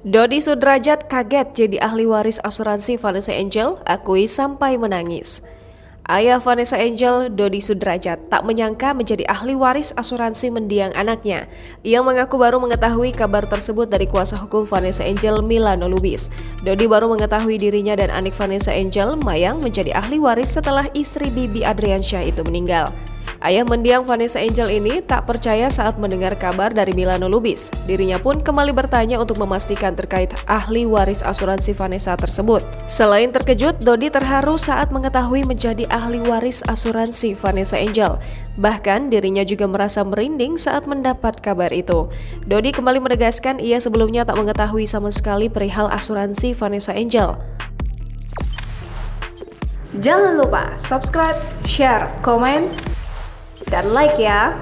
Dodi Sudrajat kaget jadi ahli waris asuransi Vanessa Angel, akui sampai menangis. Ayah Vanessa Angel, Dodi Sudrajat, tak menyangka menjadi ahli waris asuransi mendiang anaknya. Ia mengaku baru mengetahui kabar tersebut dari kuasa hukum Vanessa Angel, Milano Lubis. Dodi baru mengetahui dirinya dan adik Vanessa Angel, Mayang, menjadi ahli waris setelah istri Bibi Adriansyah itu meninggal. Ayah mendiang Vanessa Angel ini tak percaya saat mendengar kabar dari Milano Lubis. Dirinya pun kembali bertanya untuk memastikan terkait ahli waris asuransi Vanessa tersebut. Selain terkejut, Dodi terharu saat mengetahui menjadi ahli waris asuransi Vanessa Angel. Bahkan dirinya juga merasa merinding saat mendapat kabar itu. Dodi kembali menegaskan ia sebelumnya tak mengetahui sama sekali perihal asuransi Vanessa Angel. Jangan lupa subscribe, share, komen, dan like ya.